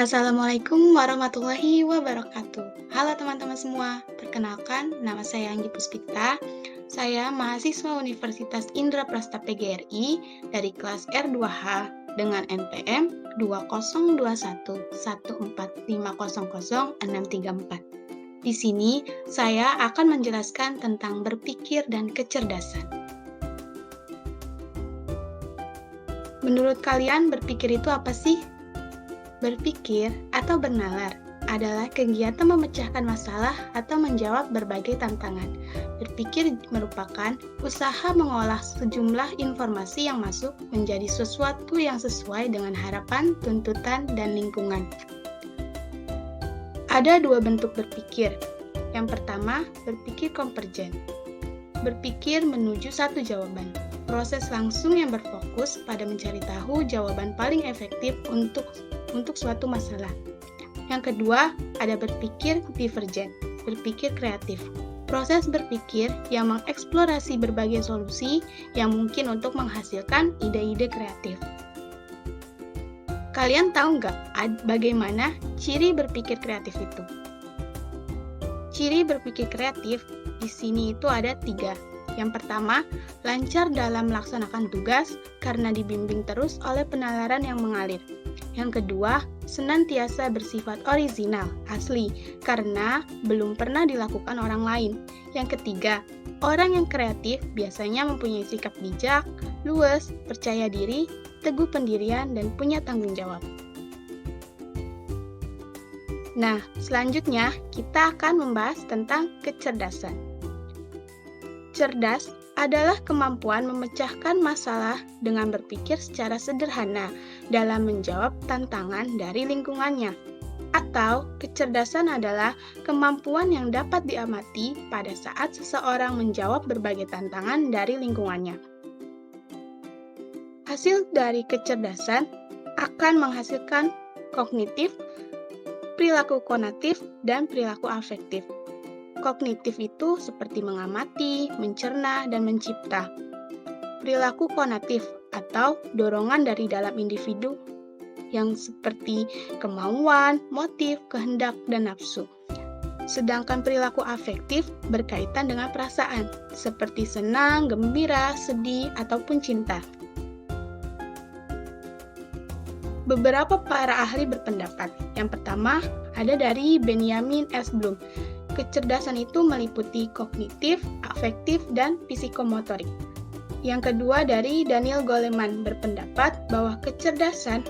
Assalamualaikum warahmatullahi wabarakatuh. Halo teman-teman semua, perkenalkan nama saya Anggi Puspita. Saya mahasiswa Universitas Indraprasta PGRI dari kelas R2H dengan NPM 202114500634. Di sini saya akan menjelaskan tentang berpikir dan kecerdasan. Menurut kalian berpikir itu apa sih? Berpikir atau bernalar adalah kegiatan memecahkan masalah atau menjawab berbagai tantangan. Berpikir merupakan usaha mengolah sejumlah informasi yang masuk menjadi sesuatu yang sesuai dengan harapan, tuntutan, dan lingkungan. Ada dua bentuk berpikir. Yang pertama, berpikir konvergen. Berpikir menuju satu jawaban. Proses langsung yang berfokus pada mencari tahu jawaban paling efektif untuk suatu masalah. Yang kedua, ada berpikir divergen, berpikir kreatif. Proses berpikir yang mengeksplorasi berbagai solusi yang mungkin untuk menghasilkan ide-ide kreatif. Kalian tahu nggak bagaimana ciri berpikir kreatif itu? Ciri berpikir kreatif di sini itu ada 3. Yang pertama, lancar dalam melaksanakan tugas karena dibimbing terus oleh penalaran yang mengalir. Yang kedua, senantiasa bersifat orisinal, asli, karena belum pernah dilakukan orang lain. Yang ketiga, orang yang kreatif biasanya mempunyai sikap bijak, luwes, percaya diri, teguh pendirian, dan punya tanggung jawab. Nah, selanjutnya kita akan membahas tentang kecerdasan. Cerdas adalah kemampuan memecahkan masalah dengan berpikir secara sederhana dalam menjawab tantangan dari lingkungannya. Atau, kecerdasan adalah kemampuan yang dapat diamati pada saat seseorang menjawab berbagai tantangan dari lingkungannya. Hasil dari kecerdasan akan menghasilkan kognitif, perilaku konatif, dan perilaku afektif. Kognitif itu seperti mengamati, mencerna, dan mencipta. Perilaku konatif atau dorongan dari dalam individu yang seperti kemauan, motif, kehendak, dan nafsu. Sedangkan perilaku afektif berkaitan dengan perasaan, seperti senang, gembira, sedih, ataupun cinta. Beberapa para ahli berpendapat. Yang pertama, ada dari Benjamin S. Bloom. Kecerdasan itu meliputi kognitif, afektif, dan psikomotorik. Yang kedua dari Daniel Goleman berpendapat bahwa kecerdasan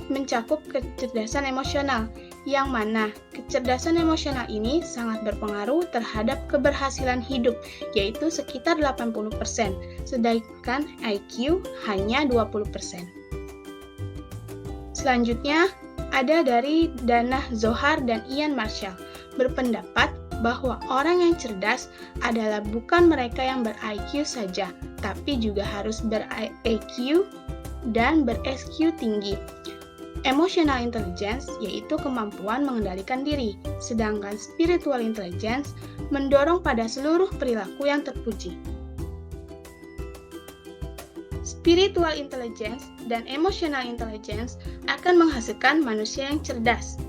mencakup kecerdasan emosional, yang mana kecerdasan emosional ini sangat berpengaruh terhadap keberhasilan hidup, yaitu sekitar 80%, sedangkan IQ hanya 20%. Selanjutnya, ada dari Dana Zohar dan Ian Marshall berpendapat bahwa orang yang cerdas adalah bukan mereka yang ber-IQ saja, tapi juga harus ber-EQ dan ber-SQ tinggi. Emotional intelligence yaitu kemampuan mengendalikan diri, sedangkan spiritual intelligence mendorong pada seluruh perilaku yang terpuji. Spiritual intelligence dan emotional intelligence akan menghasilkan manusia yang cerdas.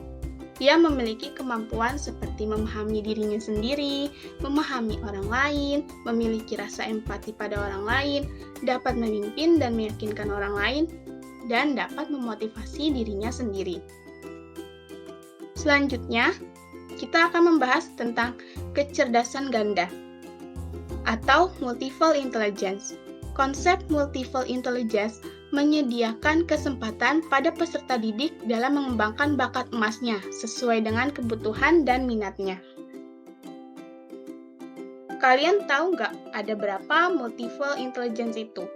Ia memiliki kemampuan seperti memahami dirinya sendiri, memahami orang lain, memiliki rasa empati pada orang lain, dapat memimpin dan meyakinkan orang lain, dan dapat memotivasi dirinya sendiri. Selanjutnya, kita akan membahas tentang kecerdasan ganda atau multiple intelligence. Konsep multiple intelligence menyediakan kesempatan pada peserta didik dalam mengembangkan bakat emasnya sesuai dengan kebutuhan dan minatnya. Kalian tahu nggak ada berapa multiple intelligence itu?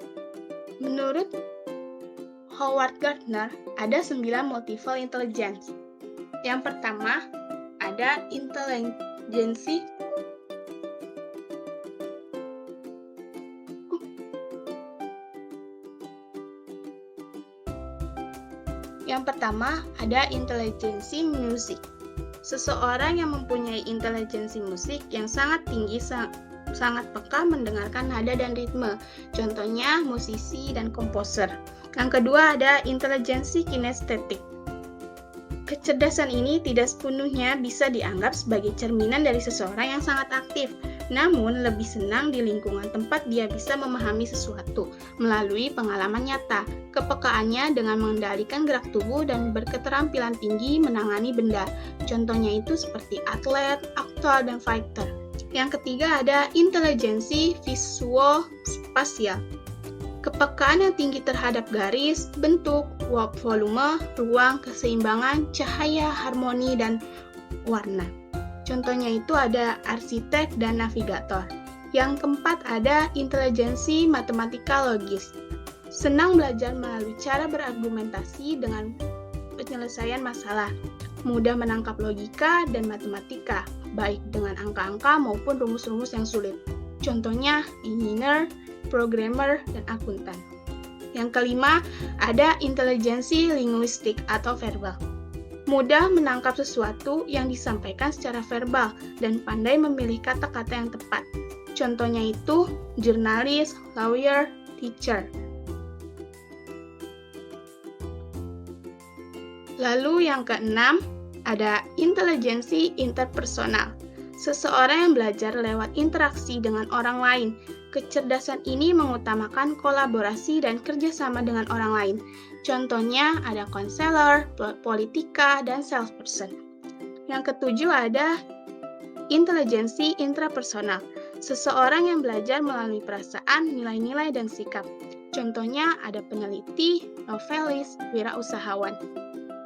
Menurut Howard Gardner, ada 9 multiple intelligence. Yang pertama, ada intelijensi Yang pertama, ada intelijensi musik. Seseorang yang mempunyai intelijensi musik yang sangat tinggi sangat peka mendengarkan nada dan ritme. Contohnya musisi dan komposer. Yang kedua ada intelijensi kinestetik. Kecerdasan ini tidak sepenuhnya bisa dianggap sebagai cerminan dari seseorang yang sangat aktif, namun lebih senang di lingkungan tempat dia bisa memahami sesuatu melalui pengalaman nyata. Kepekaannya dengan mengendalikan gerak tubuh dan berketerampilan tinggi menangani benda. Contohnya itu seperti atlet, aktor, dan fighter. Yang ketiga ada intelijensi visuospasial. Kepekaan yang tinggi terhadap garis, bentuk, volume, ruang, keseimbangan, cahaya, harmoni, dan warna. Contohnya itu ada arsitek dan navigator. Yang keempat ada intelijensi matematika logis. Senang belajar melalui cara berargumentasi dengan penyelesaian masalah. Mudah menangkap logika dan matematika, baik dengan angka-angka maupun rumus-rumus yang sulit. Contohnya engineer, programmer, dan akuntan. Yang kelima, ada intelijensi linguistik atau verbal. Mudah menangkap sesuatu yang disampaikan secara verbal dan pandai memilih kata-kata yang tepat. Contohnya itu jurnalis, lawyer, teacher. Lalu yang keenam, ada intelijensi interpersonal. Seseorang yang belajar lewat interaksi dengan orang lain. Kecerdasan ini mengutamakan kolaborasi dan kerjasama dengan orang lain. Contohnya ada konselor, politika, dan salesperson. Yang ketujuh ada intelijensi intrapersonal. Seseorang yang belajar melalui perasaan, nilai-nilai, dan sikap. Contohnya ada peneliti, novelis, wirausahawan.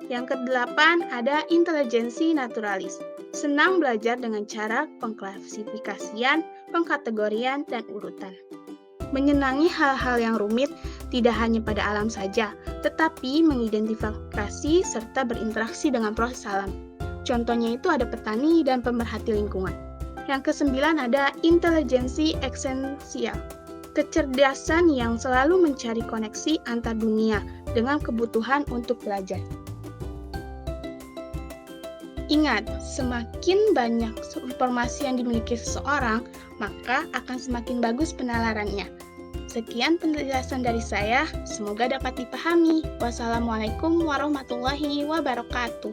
Yang kedelapan ada intelijensi naturalis. Senang belajar dengan cara pengklasifikasian, pengkategorian, dan urutan. Menyenangi hal-hal yang rumit tidak hanya pada alam saja, tetapi mengidentifikasi serta berinteraksi dengan proses alam. Contohnya itu ada petani dan pemerhati lingkungan. Yang kesembilan ada intelijensi esensial. Kecerdasan yang selalu mencari koneksi antar dunia dengan kebutuhan untuk belajar. Ingat, semakin banyak informasi yang dimiliki seseorang, maka akan semakin bagus penalarannya. Sekian penjelasan dari saya, semoga dapat dipahami. Wassalamualaikum warahmatullahi wabarakatuh.